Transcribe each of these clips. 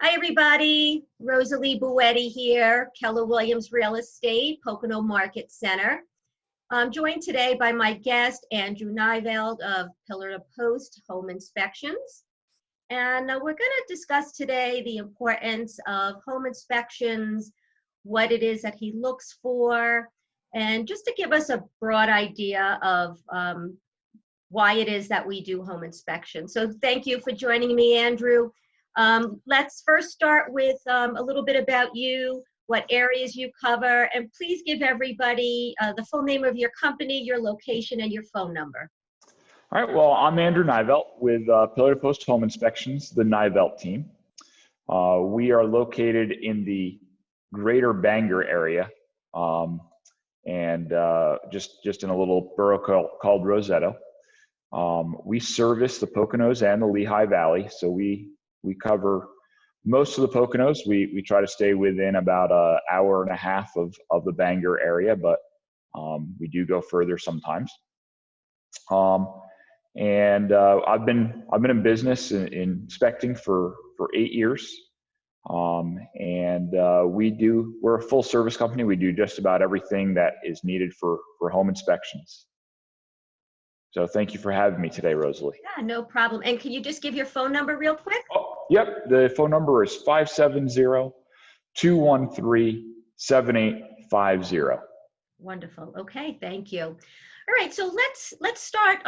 Hi, everybody. Rosalie Buetti here, Keller Williams Real Estate, Pocono Market Center. I'm joined today by my guest, Andrew Nyveldt of Pillar to Post Home Inspections. And we're going to discuss today the importance of home inspections, what it is that he looks for, and just to give us a broad idea of why it is that we do home inspections. So thank you for joining me, Andrew. Let's first start with a little bit about you, what areas you cover, and please give everybody the full name of your company, your location, and your phone number. All right, well, I'm Andrew Nyveldt with Pillar to Post Home Inspections, the Nyveldt team. We are located in the greater Bangor area and just in a little borough called Roseto. We service the Poconos and the Lehigh Valley, so we cover most of the Poconos. We try to stay within about an hour and a half of the Bangor area, but we do go further sometimes. And I've been in business in inspecting for 8 years. We're a full service company. We do just about everything that is needed for home inspections. So thank you for having me today, Rosalie. Yeah, no problem. And can you just give your phone number real quick? Oh, yep. The phone number is 570-213-7850. Wonderful. Okay, thank you. All right, so let's start.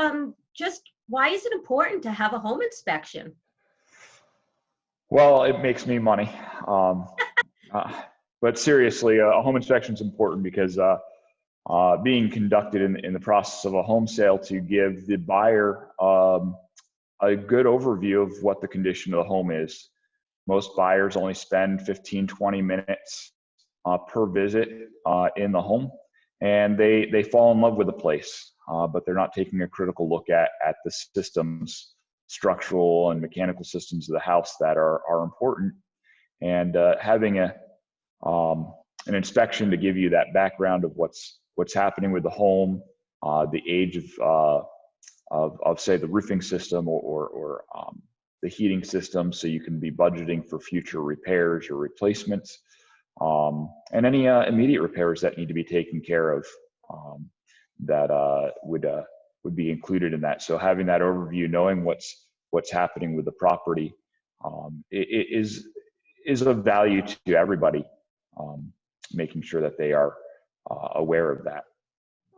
Just why is it important to have a home inspection? Well, it makes me money. But seriously, a home inspection is important because being conducted in the process of a home sale to give the buyer a good overview of what the condition of the home is. Most buyers only spend 15-20 minutes per visit in the home, and they fall in love with the place, but they're not taking a critical look at the systems, structural and mechanical systems of the house that are important. And having an inspection to give you that background of what's happening with the home, the age of say the roofing system or the heating system, so you can be budgeting for future repairs or replacements, and any immediate repairs that need to be taken care of that would be included in that. So having that overview, knowing what's happening with the property, is of value to everybody. Making sure that they are aware of that.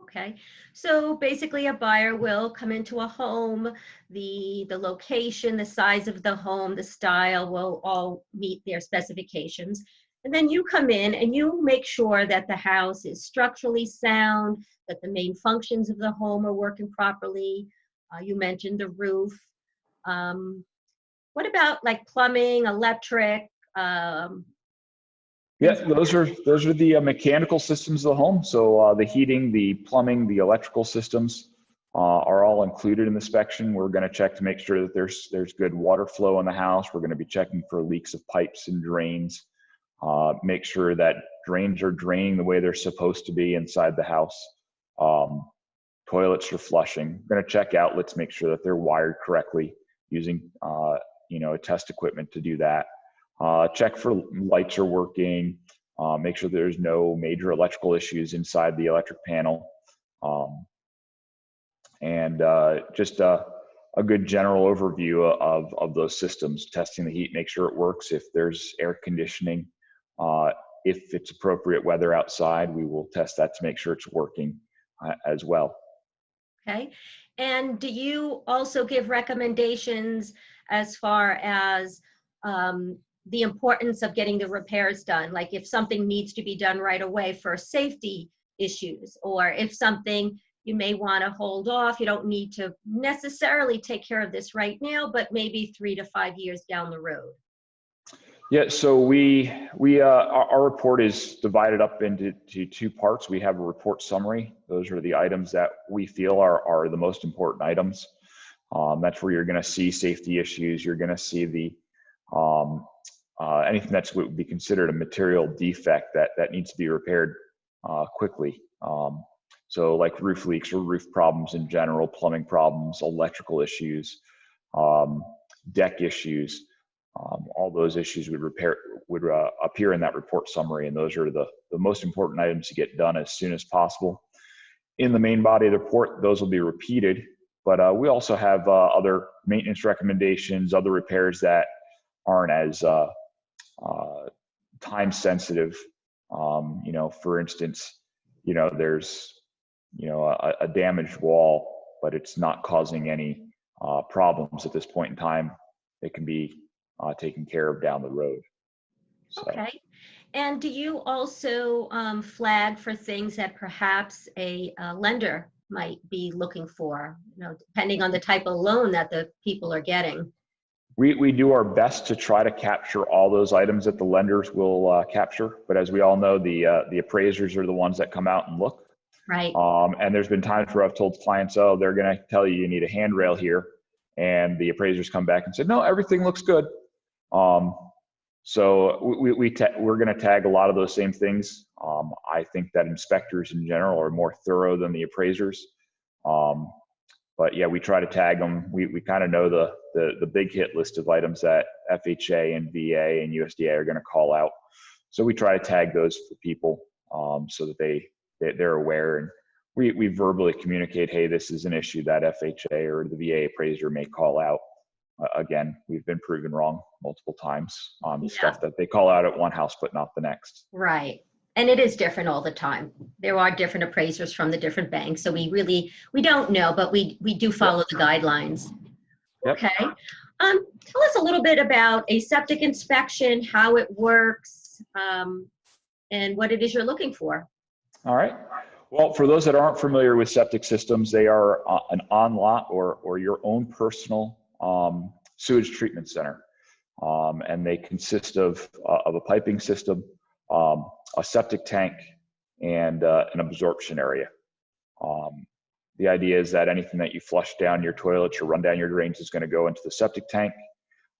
Okay, so basically a buyer will come into a home, the location, the size of the home, the style will all meet their specifications. And then you come in and you make sure that the house is structurally sound, that the main functions of the home are working properly. You mentioned the roof. What about like plumbing, electric? Yeah, those are the mechanical systems of the home. So the heating, the plumbing, the electrical systems are all included in the inspection. We're going to check to make sure that there's good water flow in the house. We're going to be checking for leaks of pipes and drains. Make sure that drains are draining the way they're supposed to be inside the house. Toilets are flushing. We're going to check outlets, make sure that they're wired correctly using test equipment to do that. Check for lights are working, make sure there's no major electrical issues inside the electric panel, and just a good general overview of those systems, testing the heat, make sure it works. If there's air conditioning, if it's appropriate weather outside, we will test that to make sure it's working as well. Okay, and do you also give recommendations as far as the importance of getting the repairs done? Like if something needs to be done right away for safety issues, or if something you may want to hold off, you don't need to necessarily take care of this right now, but maybe 3 to 5 years down the road. Yeah, so our report is divided up into 2 parts. We have a report summary. Those are the items that we feel are the most important items. That's where you're going to see safety issues. You're going to see the anything that's what would be considered a material defect that needs to be repaired quickly. So like roof leaks or roof problems in general, plumbing problems, electrical issues, deck issues. all those issues would appear in that report summary, and those are the most important items to get done as soon as possible. In the main body of the report, those will be repeated, but we also have other maintenance recommendations, other repairs that aren't as time sensitive. For instance, there's a damaged wall, but it's not causing any problems at this point in time. It can be taken care of down the road. So. Okay. And do you also flag for things that perhaps a lender might be looking for, depending on the type of loan that the people are getting? We do our best to try to capture all those items that the lenders will capture, but as we all know, the appraisers are the ones that come out and look. Right. And there's been times where I've told clients, oh, they're going to tell you need a handrail here, and the appraisers come back and say, no, everything looks good. So we're going to tag a lot of those same things. I think that inspectors in general are more thorough than the appraisers. But yeah, we try to tag them. We kind of know the big hit list of items that FHA and VA and USDA are going to call out. So we try to tag those for people so that they're aware, and we verbally communicate, hey, this is an issue that FHA or the VA appraiser may call out. Again, we've been proven wrong multiple times on stuff that they call out at one house, but not the next. Right. And it is different all the time. There are different appraisers from the different banks. So we don't know, but we do follow the guidelines. Yep. Okay. Tell us a little bit about a septic inspection, how it works, and what it is you're looking for. All right. Well, for those that aren't familiar with septic systems, they are an on-lot or your own personal sewage treatment center. And they consist of a piping system, a septic tank, and an absorption area. The idea is that anything that you flush down your toilets or run down your drains is going to go into the septic tank,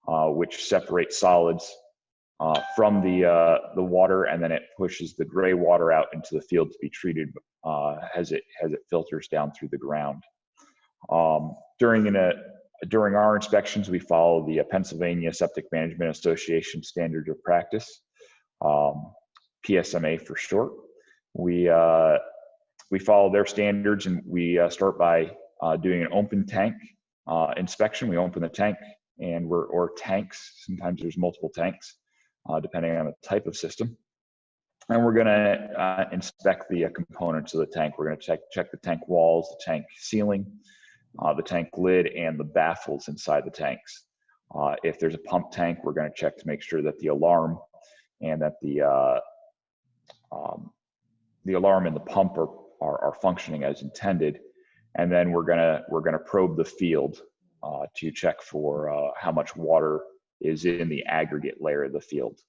which separates solids from the water, and then it pushes the gray water out into the field to be treated as it filters down through the ground. During our inspections, we follow the Pennsylvania Septic Management Association Standards of Practice, PSMA for short. We follow their standards, and we start by doing an open tank inspection. We open the tank, or tanks. Sometimes there's multiple tanks, depending on the type of system. And we're going to inspect the components of the tank. We're going to check the tank walls, the tank ceiling, the tank lid, and the baffles inside the tanks. If there's a pump tank, we're going to check to make sure that the alarm and that the alarm and the pump are functioning as intended. And then we're gonna probe the field to check for how much water is in the aggregate layer of the field.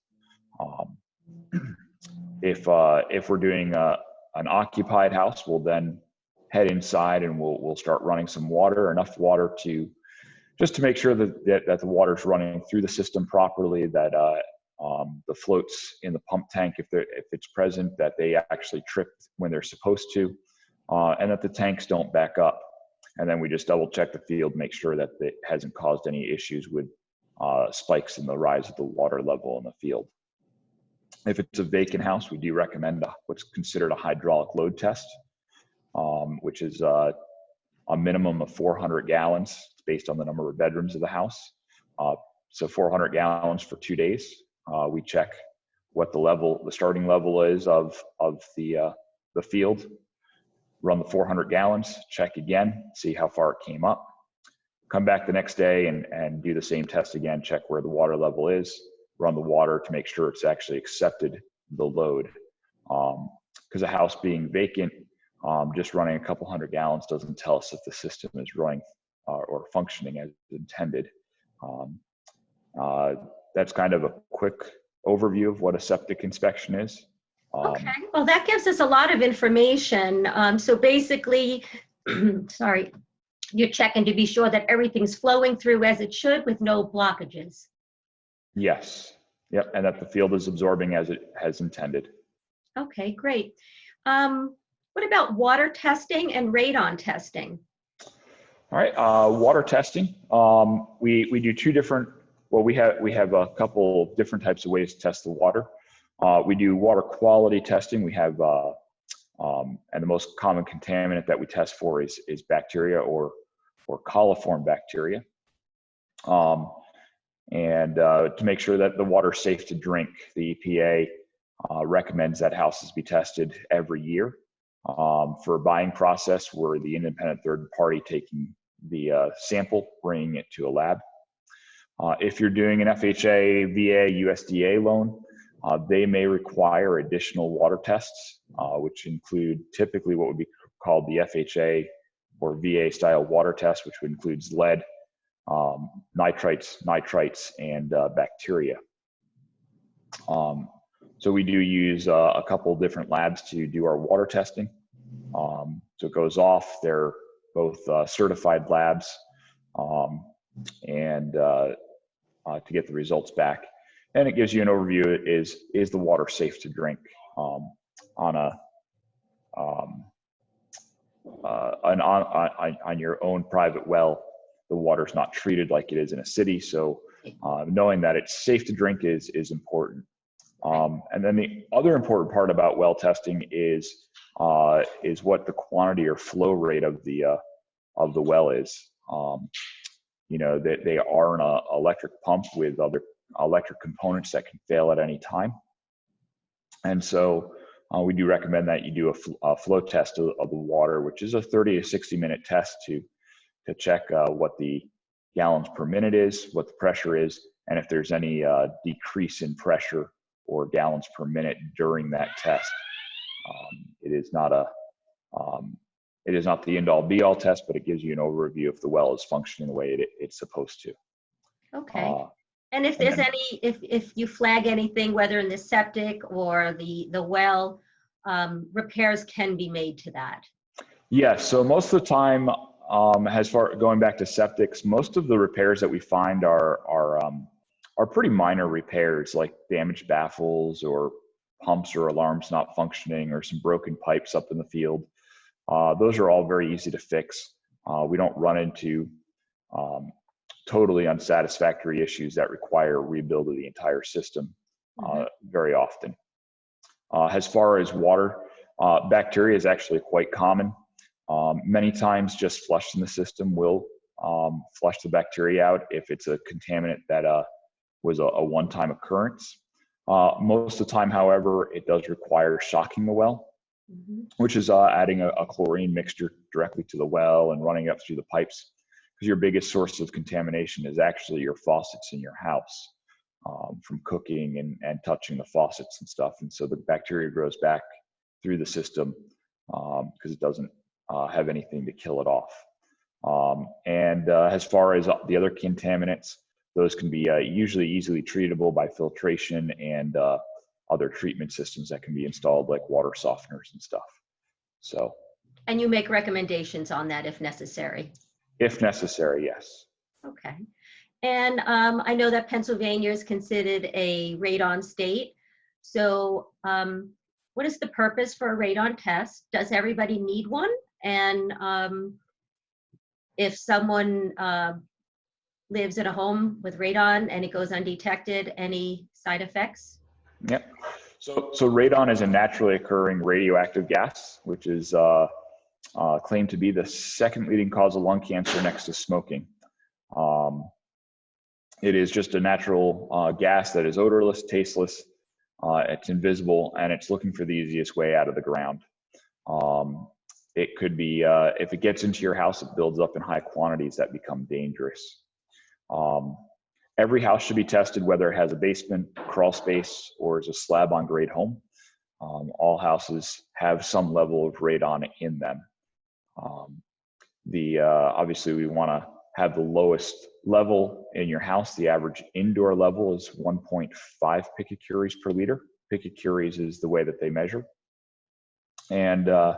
If we're doing an occupied house, we'll then head inside and we'll start running some water, enough water to make sure that the water's running through the system properly, that the floats in the pump tank, if it's present, that they actually trip when they're supposed to, and that the tanks don't back up. And then we just double check the field, make sure that it hasn't caused any issues with spikes in the rise of the water level in the field. If it's a vacant house, we do recommend what's considered a hydraulic load test, which is a minimum of 400 gallons. It's based on the number of bedrooms of the house. So 400 gallons for 2 days. We check what the starting level is of the field, run the 400 gallons, check again, see how far it came up, come back the next day and do the same test again, check where the water level is, run the water to make sure it's actually accepted the load. Because a house being vacant, just running a couple hundred gallons doesn't tell us if the system is running or functioning as intended. That's kind of a quick overview of what a septic inspection is. Okay, well, that gives us a lot of information. So basically, sorry, you're checking to be sure that everything's flowing through as it should with no blockages. Yes, yep, and that the field is absorbing as it has intended. Okay, great. What about water testing and radon testing? All right, water testing. We do two different Well, we have a couple of different types of ways to test the water. We do water quality testing. We have, and the most common contaminant that we test for is bacteria or coliform bacteria. To make sure that the water is safe to drink, the EPA recommends that houses be tested every year. For a buying process, we're the independent third party taking the sample, bringing it to a lab. If you're doing an FHA, VA, USDA loan, they may require additional water tests, which include typically what would be called the FHA or VA style water test, which includes lead, nitrites, and bacteria. So we do use a couple different labs to do our water testing. So it goes off. They're both certified labs, and to get the results back. And it gives you an overview: is the water safe to drink on your own private well? The water's not treated like it is in a city, so knowing that it's safe to drink is important. And then the other important part about well testing is what the quantity or flow rate of the well is. You know, that they are an electric pump with other electric components that can fail at any time. And so we do recommend that you do a flow test of the water, which is a 30 to 60-minute test to check what the gallons per minute is, what the pressure is, and if there's any decrease in pressure or gallons per minute during that test. It is not the end-all be-all test, but it gives you an overview if the well is functioning the way it's supposed to. Okay. And if there's if you flag anything, whether in the septic or the well, repairs can be made to that. Yes. So most of the time, going back to septics, most of the repairs that we find are pretty minor repairs, like damaged baffles or pumps or alarms not functioning or some broken pipes up in the field. Those are all very easy to fix. We don't run into totally unsatisfactory issues that require rebuild of the entire system very often. As far as water, bacteria is actually quite common. Many times just flushing the system will flush the bacteria out if it's a contaminant that was a one-time occurrence. Most of the time, however, it does require shocking the well, which is adding a chlorine mixture directly to the well and running up through the pipes, because your biggest source of contamination is actually your faucets in your house from cooking and touching the faucets and stuff. And so the bacteria grows back through the system because it doesn't have anything to kill it off. As far as the other contaminants, those can be usually easily treatable by filtration and other treatment systems that can be installed, like water softeners and stuff. So. And you make recommendations on that if necessary? If necessary, yes. Okay. And I know that Pennsylvania is considered a radon state. So what is the purpose for a radon test? Does everybody need one? And if someone lives in a home with radon and it goes undetected, any side effects? Yep. So radon is a naturally occurring radioactive gas, which is claimed to be the second leading cause of lung cancer next to smoking. It is just a natural gas that is odorless, tasteless, it's invisible, and it's looking for the easiest way out of the ground. It could be, if it gets into your house, it builds up in high quantities that become dangerous. Every house should be tested, whether it has a basement, crawl space, or is a slab on grade home. All houses have some level of radon in them. Obviously we want to have the lowest level in your house. The average indoor level is 1.5 picocuries per liter. Picocuries is the way that they measure. And the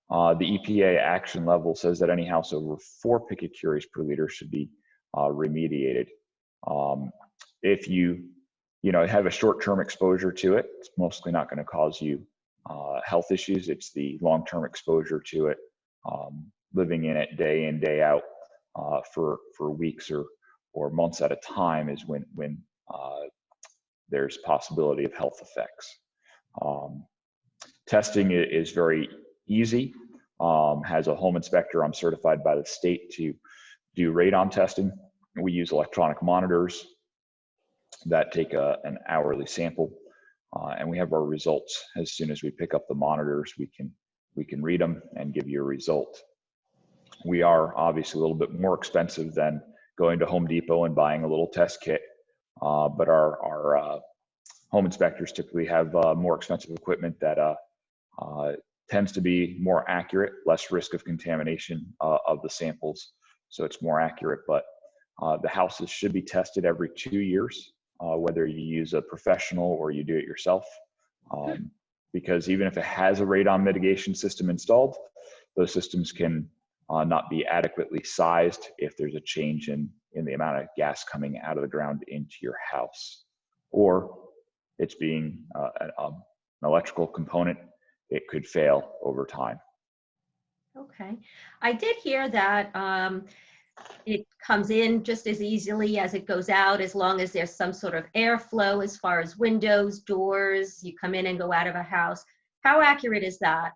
EPA action level says that any house over 4 picocuries per liter should be remediated. If you have a short-term exposure to it, it's mostly not going to cause you health issues. It's the long-term exposure to it, living in it day in, day out for weeks or months at a time is when there's possibility of health effects. Testing is very easy. As a home inspector, I'm certified by the state to do radon testing. We use electronic monitors that take an hourly sample, and we have our results. As soon as we pick up the monitors, we can read them and give you a result. We are obviously a little bit more expensive than going to Home Depot and buying a little test kit, but our home inspectors typically have more expensive equipment that tends to be more accurate, less risk of contamination of the samples, so it's more accurate. But the houses should be tested every 2 years, whether you use a professional or you do it yourself, because even if it has a radon mitigation system installed, those systems can not be adequately sized if there's a change in the amount of gas coming out of the ground into your house, or it's being an electrical component. It could fail over time. Okay. I did hear that it comes in just as easily as it goes out, as long as there's some sort of airflow as far as windows, doors, you come in and go out of a house. How accurate is that?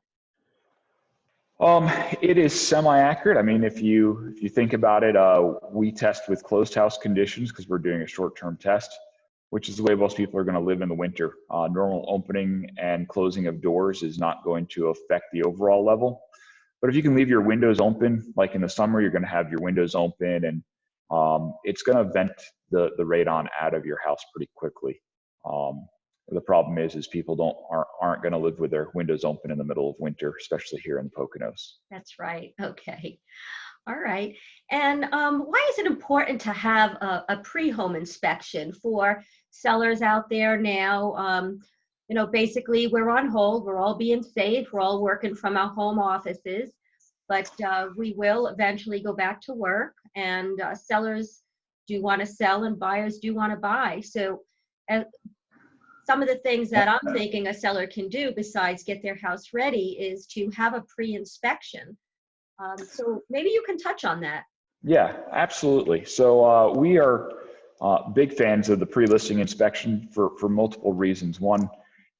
It is semi-accurate. I mean, if you think about it, we test with closed house conditions because we're doing a short-term test, which is the way most people are going to live in the winter. Normal opening and closing of doors is not going to affect the overall level. But if you can leave your windows open, like in the summer, you're going to have your windows open, and it's going to vent the radon out of your house pretty quickly. The problem is people aren't going to live with their windows open in the middle of winter, especially here in the Poconos. That's right. Okay. All right. And why is it important to have a pre-home inspection for sellers out there now? You know, basically we're on hold, we're all being safe, we're all working from our home offices, but we will eventually go back to work, and sellers do want to sell and buyers do want to buy. So some of the things that I'm thinking a seller can do besides get their house ready is to have a pre-inspection. So maybe you can touch on that. Yeah, absolutely. So we are big fans of the pre-listing inspection for multiple reasons. One,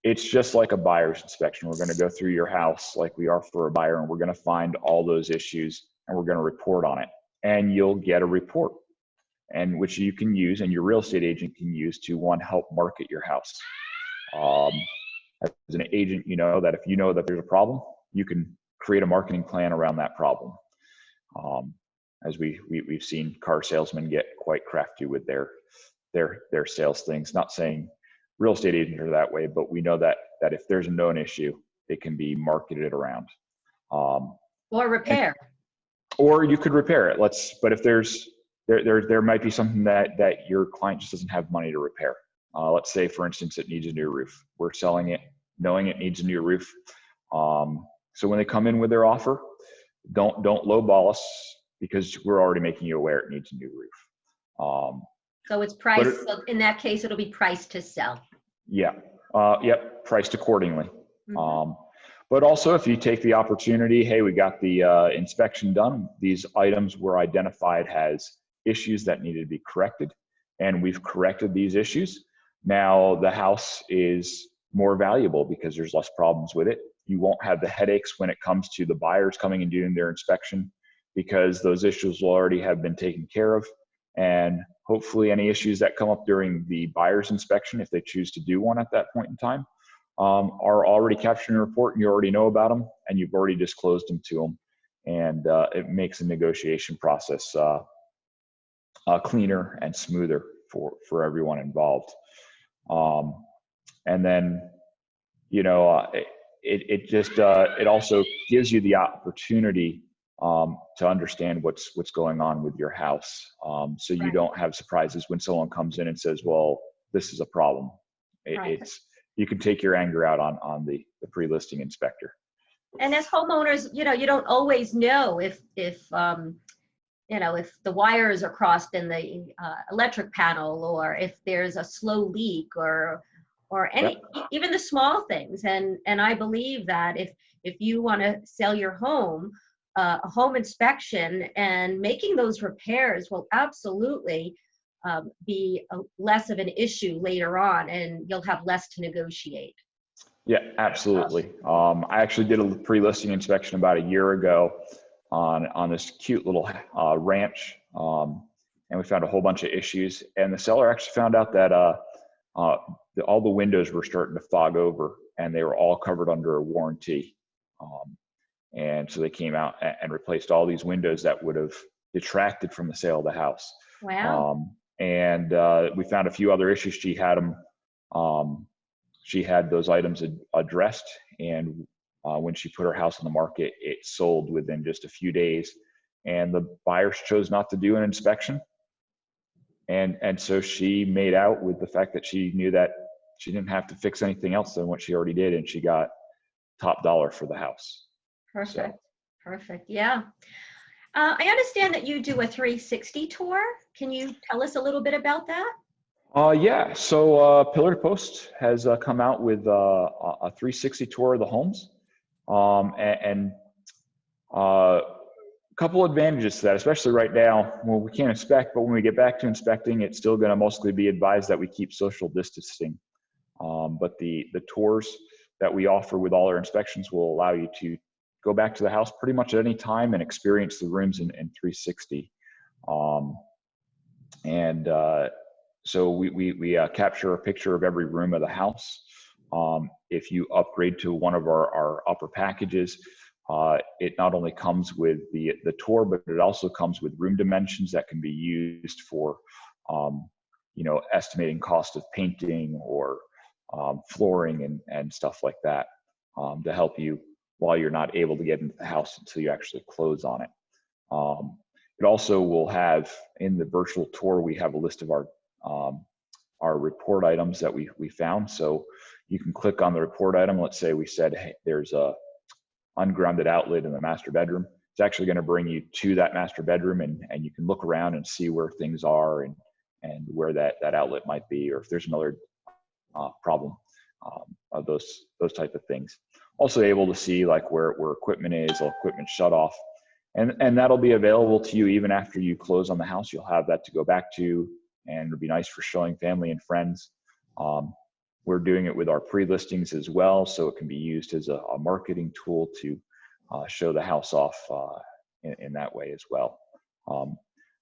it's just like a buyer's inspection. We're going to go through your house like we are for a buyer, and we're going to find all those issues, and we're going to report on it. And you'll get a report, and which you can use, and your real estate agent can use to, one, help market your house. As an agent, you know that if you know that there's a problem, you can create a marketing plan around that problem. As we've seen car salesmen get quite crafty with their sales things. Not saying real estate agents are that way, but we know that if there's a known issue, it can be marketed around. Or repair. Or you could repair it. But if there might be something that your client just doesn't have money to repair. Let's say, for instance, it needs a new roof. We're selling it knowing it needs a new roof. So when they come in with their offer, don't lowball us, because we're already making you aware it needs a new roof. So it's priced, so in that case, it'll be priced to sell. Yeah, yep, priced accordingly. Mm-hmm. But also, if you take the opportunity, hey, we got the inspection done, these items were identified as issues that needed to be corrected, and we've corrected these issues. Now the house is more valuable because there's less problems with it. You won't have the headaches when it comes to the buyers coming and doing their inspection, because those issues will already have been taken care of. And hopefully any issues that come up during the buyer's inspection, if they choose to do one at that point in time, are already captured in a report, and you already know about them, and you've already disclosed them to them. And it makes the negotiation process cleaner and smoother for everyone involved. And then, you know, it also gives you the opportunity to understand what's going on with your house, so you don't have surprises when someone comes in and says, well, this is a problem. You can take your anger out on the pre-listing inspector. And as homeowners, you know, you don't always know if you know, if the wires are crossed in the electric panel, or if there's a slow leak, or any, even the small things. And I believe that if you want to sell your home, a home inspection and making those repairs will absolutely be less of an issue later on, and you'll have less to negotiate. Yeah, absolutely. I actually did a pre-listing inspection about a year ago on this cute little ranch, and we found a whole bunch of issues. And the seller actually found out that all the windows were starting to fog over, and they were all covered under a warranty. And so they came out and replaced all these windows that would have detracted from the sale of the house. Wow. And we found a few other issues. She had them. She had those items addressed, and when she put her house on the market, it sold within just a few days. And the buyers chose not to do an inspection, and so she made out with the fact that she knew that she didn't have to fix anything else than what she already did, and she got top dollar for the house. Perfect. So. Perfect. Yeah. I understand that you do a 360 tour. Can you tell us a little bit about that? Yeah, so Pillar to Post has come out with a 360 tour of the homes, and a couple advantages to that, especially right now. Well, we can't inspect, but when we get back to inspecting, it's still going to mostly be advised that we keep social distancing. But the tours that we offer with all our inspections will allow you to go back to the house pretty much at any time and experience the rooms in 360. So we capture a picture of every room of the house. If you upgrade to one of our upper packages, it not only comes with the tour, but it also comes with room dimensions that can be used for, estimating cost of painting or flooring and stuff like that, to help you while you're not able to get into the house until you actually close on it. It also will have, in the virtual tour, we have a list of our report items that we found. So you can click on the report item. Let's say we said, hey, there's a ungrounded outlet in the master bedroom. It's actually going to bring you to that master bedroom, and you can look around and see where things are and where that outlet might be, or if there's another problem of those type of things. Also able to see like where equipment is, equipment shut off. And that'll be available to you even after you close on the house. You'll have that to go back to, and it'll be nice for showing family and friends. We're doing it with our pre-listings as well, so it can be used as a marketing tool to show the house off in that way as well.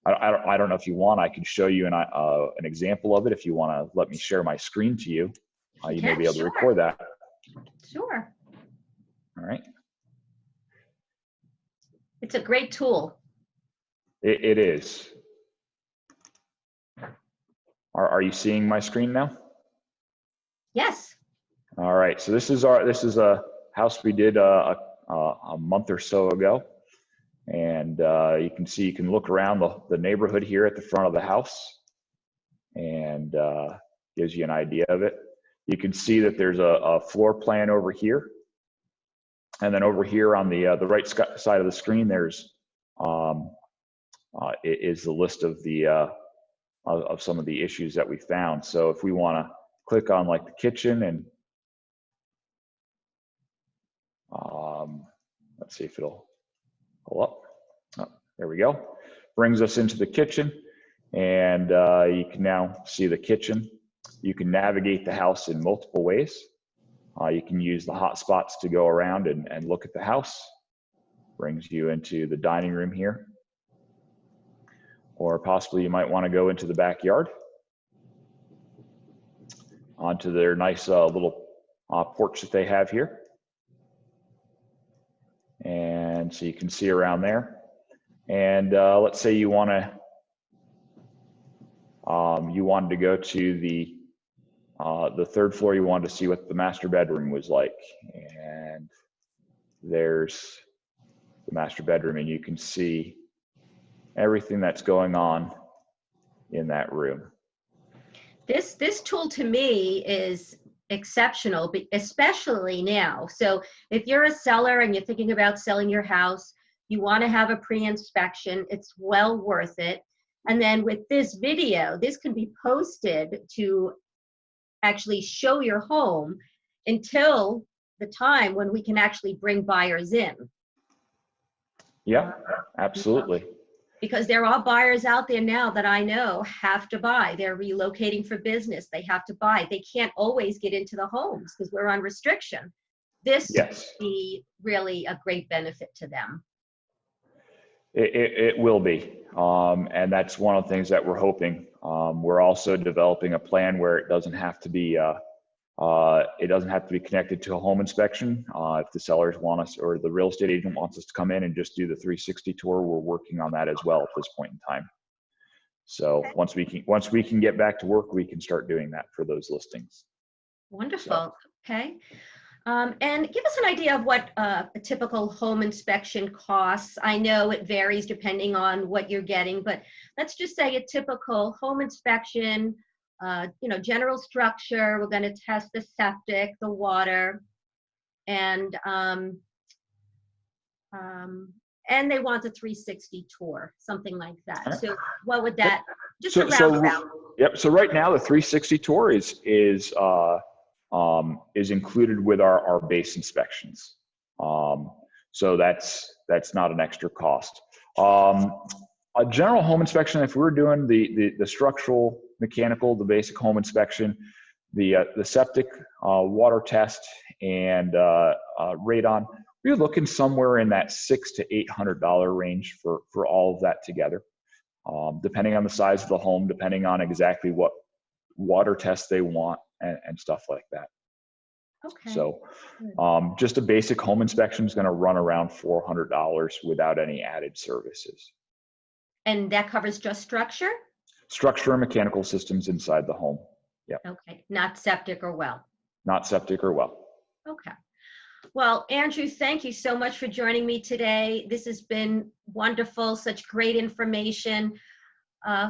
I don't know if you want, I can show you an example of it. If you want to let me share my screen to you, you may be able to record that. Sure. All right. It's a great tool. It is. Are you seeing my screen now? Yes. All right. So this is a house we did a month or so ago, and you can see, you can look around the neighborhood here at the front of the house, and gives you an idea of it. You can see that there's a floor plan over here, and then over here on the right side of the screen, there's is the list of the of some of the issues that we found. So if we want to click on like the kitchen, and let's see if it'll pull up. Oh, there we go. Brings us into the kitchen, and you can now see the kitchen. You can navigate the house in multiple ways. You can use the hot spots to go around and look at the house. Brings you into the dining room here. Or possibly you might want to go into the backyard, onto their nice little porch that they have here. And so you can see around there. And let's say you want to, you wanted to go to the third floor. You wanted to see what the master bedroom was like. And there's the master bedroom, and you can see everything that's going on in that room. This tool to me is exceptional, but especially now. So if you're a seller and you're thinking about selling your house, you want to have a pre-inspection, it's well worth it. And then with this video, this can be posted to actually show your home until the time when we can actually bring buyers in. Yeah, absolutely. because there are buyers out there now that I know have to buy. They're relocating for business. They have to buy. They can't always get into the homes because we're on restriction. This Yes. would be really a great benefit to them. It will be. And that's one of the things that we're hoping. We're also developing a plan where it doesn't have to be connected to a home inspection. If the sellers want us, or the real estate agent wants us to come in and just do the 360 tour, we're working on that as well at this point in time. So Okay. once we can get back to work, we can start doing that for those listings. Wonderful. So. Okay. And give us an idea of what a typical home inspection costs. I know it varies depending on what you're getting, but let's just say a typical home inspection, general structure. We're going to test the septic, the water, and they want the 360 tour, something like that. Right. So what would that, just So, a roundabout? Yep. So right now the 360 tour is included with our base inspections. So that's not an extra cost. A general home inspection, if we were doing the structural, mechanical, the basic home inspection, the septic, water test, and radon, we're looking somewhere in that $600 to $800 range for all of that together, depending on the size of the home, depending on exactly what water tests they want, and stuff like that. Okay. So just a basic home inspection is going to run around $400 without any added services. And that covers just structure? Structure and mechanical systems inside the home. Yeah. Okay, not septic or well. Not septic or well. Okay. Well, Andrew, thank you so much for joining me today. This has been wonderful, such great information.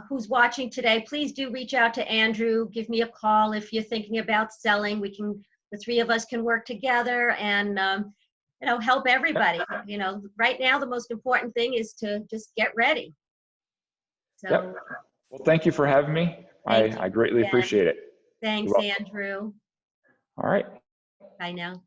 Who's watching today, please do reach out to Andrew. Give me a call if you're thinking about selling. The three of us can work together and help everybody. Right now the most important thing is to just get ready. So. Yep. Well, thank you for having me. I greatly appreciate it. Thanks, Andrew. All right. Bye now.